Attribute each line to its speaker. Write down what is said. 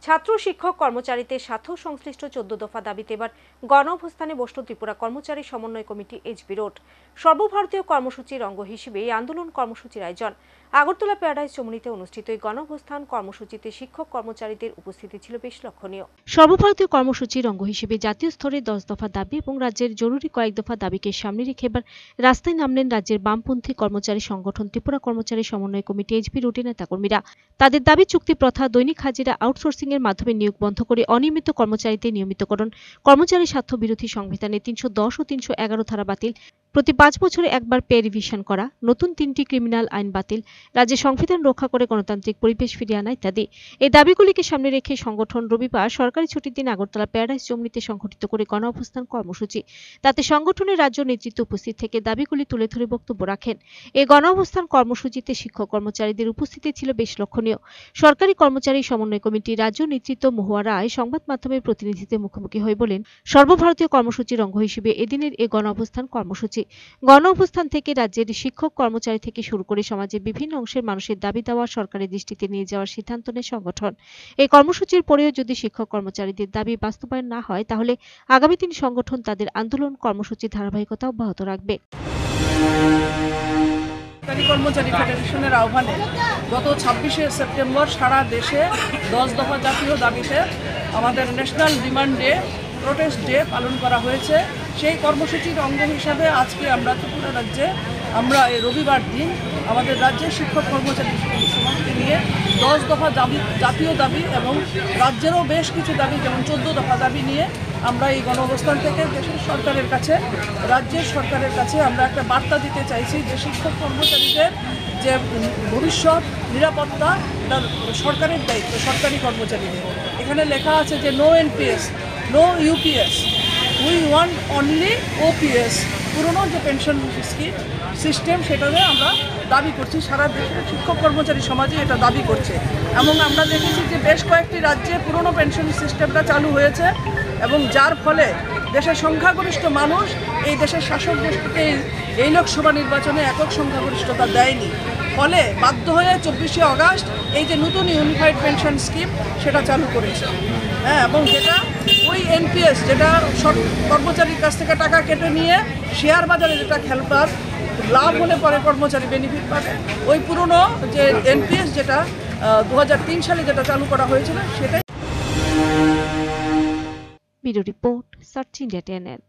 Speaker 1: ছাত্র শিক্ষক কর্মচারীদের স্বার্থ সংশ্লিষ্ট 14 দফা দাবিতে এবার গণ অবস্থানে বসল ত্রিপুরা কর্মচারী সমন্বয় কমিটি এইচবি রোড। সর্বভারতীয় কর্মসূচির অঙ্গ হিসেবে এই আন্দোলন কর্মসূচির আয়োজন। আগরতলা প্যারাডাইস চমুনিতে অনুষ্ঠিত এই গণ অবস্থান কর্মসূচিতে শিক্ষক কর্মচারীদের উপস্থিতি ছিল বেশ লক্ষণীয়। সর্বভারতীয় কর্মসূচির অঙ্গ হিসেবে জাতীয় স্তরে 10 দফা দাবি এবং রাজ্যের জরুরি কয়েক দফা দাবিকে সামনে রেখে এবার রাস্তায় নামলেন রাজ্যের বামপন্থী কর্মচারী সংগঠন ত্রিপুরা কর্মচারী সমন্বয় কমিটি এইচবি রোডের নেতাকর্মীরা। তাদের দাবি চুক্তি প্রথা, দৈনিক হাজিরা, আউটসোর্সিং এর মাধ্যমে নিয়োগ বন্ধ করে অনিয়মিত কর্মচারীদের নিয়মিতকরণ, কর্মচারী স্বার্থ বিরোধী সংবিধানের 310 ও 311 ধারা বাতিল, প্রতি 5 বছরে একবার পে রিভিশন করা, নতুন 3টি ক্রিমিনাল আইন বাতিল, রাজ্যের সংবিধান রক্ষা করে গণতান্ত্রিক পরিবেশ ফিরিয়ে আনা ইত্যাদি। এই দাবিগুলিকে সামনে রেখে সংগঠন রবিবার সরকারি ছুটির দিন আগরতলা প্যারাডাইস চমুনিতে সংঘটিত করে গণ অবস্থান কর্মসূচি। তাতে সংগঠনের রাজ্য নেতৃত্ব উপস্থিত থেকে দাবিগুলি তুলে ধরে বক্তব্য রাখেন। এই গণ অবস্থান কর্মসূচিতে শিক্ষক কর্মচারীদের উপস্থিতি ছিল বেশ লক্ষণীয়। সরকারি কর্মচারী সমন্বয় কমিটির রাজ্য নেতৃত্ব মহুয়া রায় সংবাদ মাধ্যমের প্রতিনিধিদের মুখোমুখি হয়ে বলেন, সর্বভারতীয় কর্মসূচির অঙ্গ হিসেবে এদিনের এই গণ অবস্থান কর্মসূচি। গণ অবস্থান থেকে রাজ্যের শিক্ষক কর্মচারী থেকে শুরু করে সমাজের বিভিন্ন অংশের মানুষের দাবি দেওয়া সরকারের দৃষ্টিতে নিয়ে যাওয়ার সিদ্ধান্ত নেয় সংগঠন। এই কর্মসূচির পরেও যদি শিক্ষক কর্মচারীদের দাবি বাস্তবায়ন না হয়, তাহলে আগামী দিন সংগঠন তাদের আন্দোলন কর্মসূচির ধারাবাহিকতা অব্যাহত রাখবে।
Speaker 2: সরকারি কর্মচারী ফেডারেশনের আহ্বানে গত 26শে সেপ্টেম্বর সারা দেশে 10 দফা জাতীয় দাবিতে আমাদের national demand day, protest day পালন করা হয়েছে। সেই কর্মসূচির অঙ্গ হিসাবে আজকে আমরা ত্রিপুরা রাজ্যে এই রবিবার দিন আমাদের রাজ্যের শিক্ষক কর্মচারী সমাজকে নিয়ে 10 দফা জাতীয় দাবি এবং রাজ্যেরও বেশ কিছু দাবি যেমন 14 দফা দাবি নিয়ে আমরা এই গণ অবস্থান থেকে দেশের সরকারের কাছে, রাজ্যের সরকারের কাছে আমরা একটা বার্তা দিতে চাইছি যে শিক্ষক কর্মচারীদের যে ভবিষ্যৎ নিরাপত্তা এটা সরকারের দায়িত্ব, সরকারি কর্মচারীদের। এখানে লেখা আছে যে no NPS, no UPS, we want only OPS. পুরনো যে পেনশন সিস্টেম সেটাতে আমরা দাবি করছি, সারা দেশের শিক্ষক কর্মচারী সমাজে এটা দাবি করছে। এবং আমরা দেখেছি যে বেশ কয়েকটি রাজ্যে পুরনো পেনশন সিস্টেমটা চালু হয়েছে এবং যার ফলে দেশের সংখ্যাগরিষ্ঠ মানুষ এই দেশের শাসক গোষ্ঠীকে এই লোকসভা নির্বাচনে একক সংখ্যাগরিষ্ঠতা দেয়নি। ফলে বাধ্য হয়ে 24শে আগস্ট এই যে নতুন ইউনিফাইড পেনশন স্কিম সেটা চালু করেছে। এবং যেটা ওই এনপিএস যেটা কর্মচারীর কাছ থেকে টাকা কেটে নিয়ে শেয়ার বাজারে যেটা খেলবার লাভ হলে পরে কর্মচারী বেনিফিট পাবে, ওই পুরনো যে এনপিএস যেটা 2003 সালে যেটা চালু করা হয়েছিল সেটাই।
Speaker 1: Bureau report, search India channel.